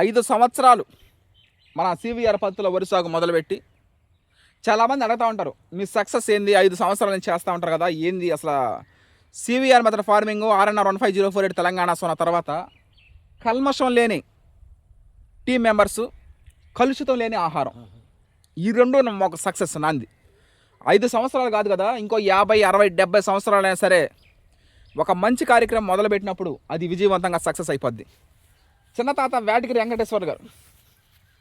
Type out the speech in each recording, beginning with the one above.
5 సంవత్సరాలు మన సివిఆర్ పద్ధతిలో వరి సాగు మొదలుపెట్టి చాలామంది అడుగుతూ ఉంటారు, మీ సక్సెస్ ఏంది? 5 సంవత్సరాల నుంచి చేస్తూ ఉంటారు కదా, ఏంది అసలు CVR method farming RNR 15048 Telangana Sona తర్వాత కల్మషం లేని టీం మెంబర్స్, కలుషితం లేని ఆహారం, ఈ రెండు ఒక సక్సెస్ నాంది. 5 సంవత్సరాలు కాదు కదా, ఇంకో 50, 60, 70 సంవత్సరాలైనా సరే ఒక మంచి కార్యక్రమం మొదలుపెట్టినప్పుడు అది విజయవంతంగా సక్సెస్ అయిపోద్ది. చిన్న తాత వేటగిరి వెంకటేశ్వర్ గారు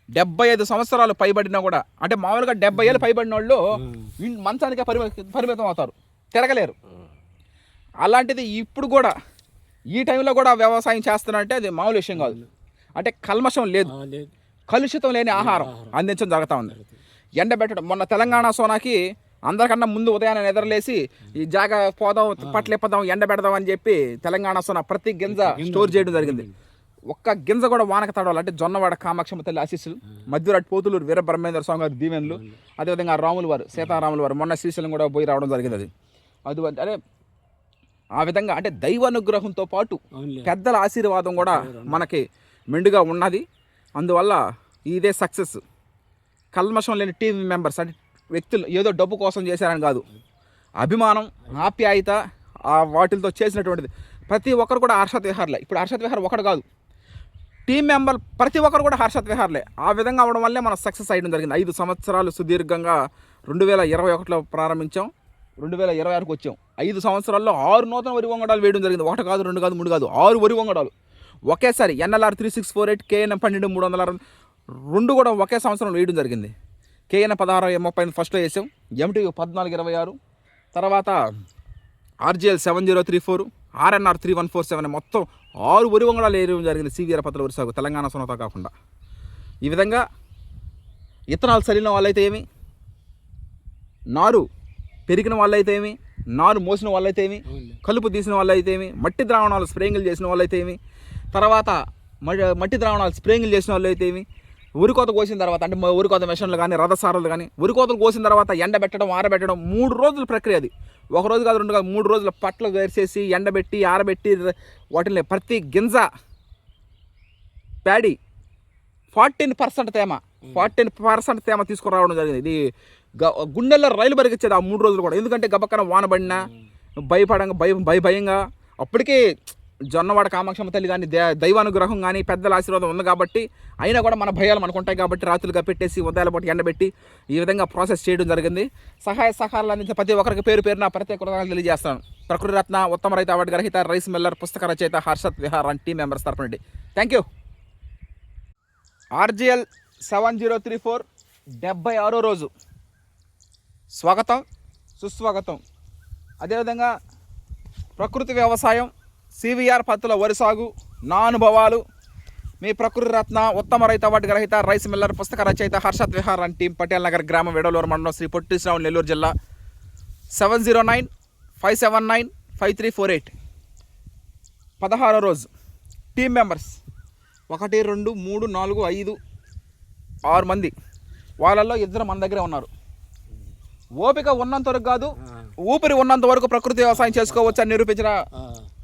75 సంవత్సరాలు పైబడినా కూడా, అంటే మామూలుగా 70 ఏళ్ళు పైబడిన వాళ్ళు మంచానికే పరిమితం అవుతారు, తిరగలేరు. అలాంటిది ఇప్పుడు కూడా ఈ టైంలో కూడా వ్యవసాయం చేస్తున్నారంటే అది మామూలు విషయం కాదు. అంటే కల్మషం లేదు, కలుషితం లేని ఆహారం అందించడం జరుగుతూ ఉంది. ఎండబెట్టడం, మొన్న తెలంగాణ సోనాకి అందరికన్నా ముందు ఉదయాన్నే నిద్రలేసి ఈ జాగా పోదాం, పట్లు ఇప్పదాం, ఎండబెడదాం అని చెప్పి తెలంగాణ సోనా ప్రతి గింజ స్టోర్ చేయడం జరిగింది. ఒక్క గింజ కూడా వానక తడవాలి. అంటే జొన్నవాడ కామాక్షమ్మ తల్లి ఆశీస్సులు, మధ్యరాటి పోతులూరు వీర బ్రహ్మేంద్ర స్వామి గారి దీవెనలు, అదేవిధంగా రాముల వారు, సీతారాముల వారు మొన్న శ్రీశైలం కూడా పోయి రావడం జరిగింది. అది అంటే ఆ విధంగా అంటే దైవానుగ్రహంతో పాటు పెద్దల ఆశీర్వాదం కూడా మనకి మెండుగా ఉన్నది. అందువల్ల ఇదే సక్సెస్. కల్మషం లేని టీం మెంబర్స్, అంటే వ్యక్తులు ఏదో డబ్బు కోసం చేశారని కాదు, అభిమానం, ఆప్యాయత వాటితో చేసినటువంటిది. ప్రతి ఒక్కరు కూడా హర్షత్ విహార్లే. ఇప్పుడు హర్షత్ విహార్ ఒకటి కాదు, టీం మెంబర్ ప్రతి ఒక్కరు కూడా హర్షత్ విహార్లే. ఆ విధంగా అవడం వల్లే మనం సక్సెస్ అయ్యడం జరిగింది. 5 సంవత్సరాలు సుదీర్ఘంగా 2021లో ప్రారంభించాం, 2026కు వచ్చాం. 5 సంవత్సరాల్లో 6 నూతన వరి వంగడాలు వేయడం జరిగింది. 1 కాదు, 2 కాదు, 3 కాదు, 6 వరి వంగడాలు ఒకేసారి. NLR 3648, KNM 12360 2 కూడా ఒకే సంవత్సరం వేయడం జరిగింది. KNM 1630 ఫస్ట్లో వేసాం, MTU 1426, తర్వాత RGL 7034, RNR 3147 మొత్తం 6 వరి వంగడాలు వేయడం జరిగింది సివిఆర్ పద్ధతిలో వరి సాగు తెలంగాణ సోనాతో కాకుండా. ఈ విధంగా ఇత్తనాలు చల్లిన వాళ్ళైతే ఏమి, నారు పెరిగిన వాళ్ళైతే ఏమి, నారు మోసిన వాళ్ళైతే ఏమి, కలుపు తీసిన వాళ్ళైతే ఏమి, మట్టి ద్రావణాలు స్ప్రేయింగ్లు చేసిన వాళ్ళైతే ఏమి, తర్వాత మట్టి ద్రావణాలు స్ప్రేయింగ్లు చేసిన వాళ్ళైతే ఏమి, ఉరికోత కోసిన తర్వాత, అంటే ఉరికోత మెషన్లు కానీ రథసారలు కానీ ఉరికోతలు కోసిన తర్వాత ఎండబెట్టడం, ఆరబెట్టడం 3 రోజుల ప్రక్రియ అది. 1 రోజు కాదు, 2 కాదు, 3 రోజుల పట్లు వేసేసి ఎండబెట్టి ఆరబెట్టి వాటిని ప్రతి గింజ ప్యాడీ 14% తేమ 14% తేమ తీసుకురావడం జరిగింది. ఇది గుండెల్లో రైలు పరిగెచ్చేది ఆ 3 రోజులు కూడా. ఎందుకంటే గబక్కన వాన పడినా భయంగా అప్పటికే జొన్నవాడ కామాక్షమ్మ తల్లి కానీ దైవానుగ్రహం కానీ పెద్దల ఆశీర్వాదం ఉంది కాబట్టి, అయినా కూడా మన భయాలు మనకు ఉంటాయి కాబట్టి రాత్రులుగా పెట్టేసి ఉదయాల పాటు ఎండబెట్టి ఈ విధంగా ప్రాసెస్ చేయడం జరిగింది. సహాయ సహకారాలు అందించిన ప్రతి ఒక్కరికి పేరు పేరున ప్రత్యేక కృతజ్ఞతలు తెలియజేస్తాను. ప్రకృతి రత్న, ఉత్తమ రైతు అవార్డు గ్రహీత, రైస్ మిల్లర్, పుస్తక రచయిత Harshad Vihar and team members తరపున థ్యాంక్ యూ. RGL 7034 76వ రోజు స్వాగతం, సుస్వాగతం. అదేవిధంగా ప్రకృతి వ్యవసాయం, సివిఆర్ పద్ధతిలో వరి సాగు, నా అనుభవాలు, మీ ప్రకృతి రత్న, ఉత్తమ రైతు అవార్డు గ్రహీత, రైస్ మిల్లర్, పుస్తక రచయిత హర్షత్ విహార్ అండ్ టీం, పటేల్ నగర్ గ్రామం, వేడలూరు మండలం, శ్రీ పొట్టి శ్రీరాములు, నెల్లూరు జిల్లా. 7095795348 16వ రోజు. టీం మెంబర్స్ 1 2 3 4 5 6 మంది. వాళ్ళల్లో 2 మన దగ్గరే ఉన్నారు. ఓపిక ఉన్నంత వరకు కాదు, ఊపిరి ఉన్నంత వరకు ప్రకృతి వ్యవసాయం చేసుకోవచ్చు అని నిరూపించిన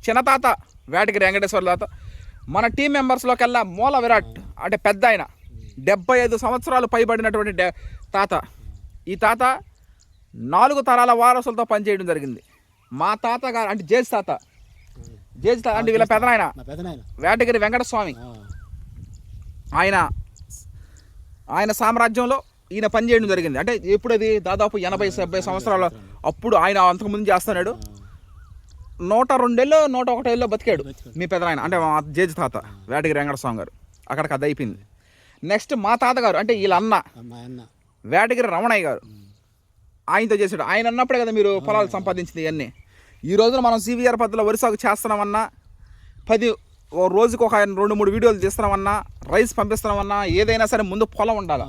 చిన్నతాత వేటగిరి వెంకటేశ్వర తాత మన టీం మెంబర్స్లోకెల్లా మూల విరాట్, అంటే పెద్ద ఆయన, 75 సంవత్సరాలు పైబడినటువంటి తాత. ఈ తాత 4 తరాల వారసులతో పనిచేయడం జరిగింది. మా తాత గారు అంటే జేజ్ తాత అంటే వీళ్ళ పెదనాయన వేటగిరి వెంకటస్వామి, ఆయన సామ్రాజ్యంలో ఈయన పనిచేయడం జరిగింది. అంటే ఎప్పుడు అది దాదాపు 80-70 సంవత్సరాల అప్పుడు. ఆయన అంతకుముందు చేస్తున్నాడు. 102 ఏళ్ళు 101 ఏళ్ళలో బతికాడు మీ పెదనాయన, అంటే మా జేజ్ తాత వేటగిరి వెంకటస్వామి గారు. అక్కడికి అది అయిపోయింది. నెక్స్ట్ మా తాతగారు అంటే వీళ్ళ అన్న వేటగిరి రమణయ్య గారు, ఆయనతో చేశాడు. ఆయన అన్నప్పుడే కదా మీరు పొలాలు సంపాదించింది ఇవన్నీ. ఈ రోజున మనం సివిఆర్ పద్ధతిలో వరి సాగు చేస్తున్నామన్నా, రోజుకు ఒక 2-3 వీడియోలు తీస్తున్నామన్నా, రైస్ పంపిస్తున్నామన్నా, ఏదైనా సరే ముందు పొలం ఉండాలి.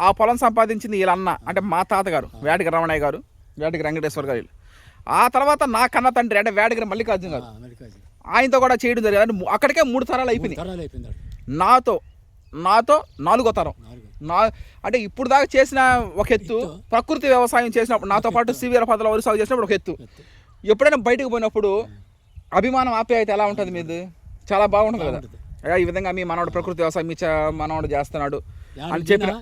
ఆ పొలం సంపాదించింది వీళ్ళ అన్న, అంటే మా తాతగారు వేటగిరి రమణయ్య గారు, వేటగిరి వెంకటేశ్వర గారు. ఆ తర్వాత నా కన్న తండ్రి అంటే వేటగిరి మల్లికార్జున గారు, ఆయనతో కూడా చేయడం జరిగింది. అక్కడికే 3 తరాలు అయిపోయినాయి. నాతో 4వ తరం. అంటే ఇప్పుడు దాకా చేసిన ఒక ఎత్తు, ప్రకృతి వ్యవసాయం చేసినప్పుడు నాతో పాటు సివిఆర్ పద్ధతిలో వరి సాగు చేసినప్పుడు ఒక ఎత్తు. ఎప్పుడైనా బయటకు పోయినప్పుడు అభిమానం, ఆప్యాయత ఎలా ఉంటుంది మీది? చాలా బాగుంటుంది కదా. ఈ విధంగా మీ మనవాడు ప్రకృతి వ్యవసాయం మీ మనవాడు చేస్తున్నాడు అని చెప్పిన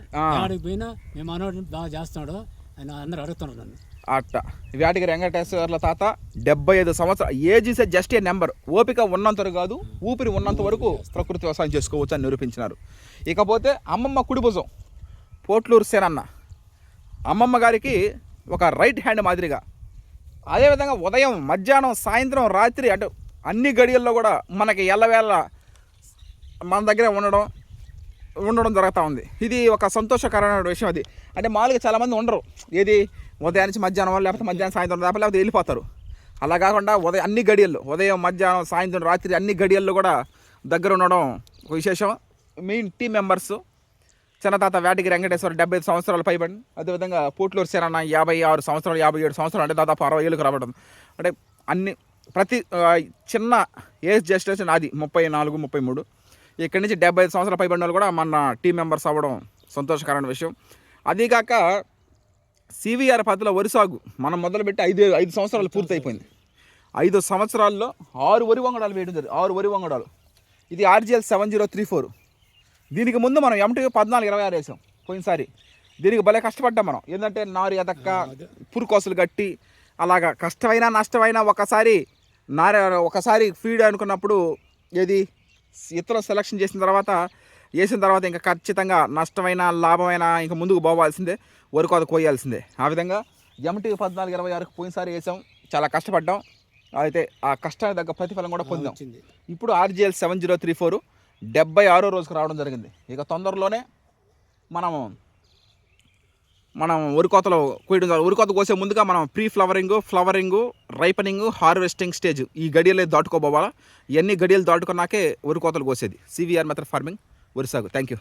పోయినా మీ మనవాడు బాగా చేస్తున్నాడు అని అందరూ అడుగుతున్నారు నన్ను. అట్ట వేటగిరి వెంకటేశ్వర్ల తాత 75 సంవత్సరాలు, age is just a number. ఓపిక ఉన్నంత వరకు కాదు, ఊపిరి ఉన్నంత వరకు ప్రకృతి వ్యవసాయం చేసుకోవచ్చు అని నిరూపించినారు. ఇకపోతే అమ్మమ్మ కుడిభుజం పోట్లూరు సేనన్న అమ్మమ్మ గారికి ఒక రైట్ హ్యాండ్ మాదిరిగా, అదేవిధంగా ఉదయం మధ్యాహ్నం సాయంత్రం రాత్రి అటు అన్ని గడియల్లో కూడా మనకి ఎల్లవేళ మన దగ్గర ఉండడం జరుగుతూ ఉంది. ఇది ఒక సంతోషకరమైన విషయం. అది అంటే మామూలుగా చాలామంది ఉండరు, ఏది ఉదయం నుంచి మధ్యాహ్నం లేకపోతే మధ్యాహ్నం సాయంత్రం లేకపోతే వెళ్ళిపోతారు. అలా కాకుండా అన్ని గడియల్లో ఉదయం మధ్యాహ్నం సాయంత్రం రాత్రి అన్ని గడియల్లో కూడా దగ్గర ఉండడం ఒక విశేషం. మెయిన్ టీం మెంబర్స్ చిన్నతాత వేటగిరి వెంకటేశ్వర 75 సంవత్సరాలు పైబడి, అదేవిధంగా పోట్లూరు సేనన్న 56 సంవత్సరాలు 57 సంవత్సరాలు, అంటే దాదాపు 60 ఏళ్ళకి రావడం. అంటే అన్ని ప్రతి చిన్న ఏజ్ జస్టేషన్ అది 34 33, ఇక్కడి నుంచి 75 సంవత్సరాలు పైబడిన వాళ్ళు కూడా మన టీం మెంబర్స్ అవ్వడం సంతోషకరమైన విషయం. అదీగాక సివిఆర్ పద్ధతిలో వరి సాగు మనం మొదలుపెట్టి 5 సంవత్సరాలు పూర్తయిపోయింది. 5 సంవత్సరాల్లో 6 వరి వంగడాలు వేయడం జరిగింది. 6 వరి వంగడాలు. ఇది RGL 7034. దీనికి ముందు మనం MTU 1426 వేసాం పోయినసారి. దీనికి భలే కష్టపడ్డాం మనం, ఏంటంటే నారు ఎదక్క పురుకోసలు కట్టి అలాగా కష్టమైనా నష్టమైనా ఒకసారి ఫీడ్ అనుకున్నప్పుడు ఏది ఇతర సెలక్షన్ వేసిన తర్వాత ఇంకా ఖచ్చితంగా నష్టమైన లాభమైనా ఇంకా ముందుకు పోవాల్సిందే, వరి కోత కోయాల్సిందే. ఆ విధంగా MTU 1426 పోయినసారి వేసాం, చాలా కష్టపడ్డాం. అయితే ఆ కష్టానికి తగ్గ ప్రతిఫలం కూడా పొందాం. ఇప్పుడు RGL 7034 76వ రోజుకు రావడం జరిగింది. ఇక తొందరలోనే మనం వరి కోతలో కోయడం. వరి కోత కోసే ముందుగా మనం ఫ్లవరింగ్, రైపనింగ్, హార్వెస్టింగ్ స్టేజ్ ఈ గడియలు దాటుకోబోవాలా. ఇవన్నీ గడియలు దాటుకున్నాకే వరి కోతలు కోసేది. సివిఆర్ మెథడ్ ఫార్మింగ్ వరి సాగు. Thank you.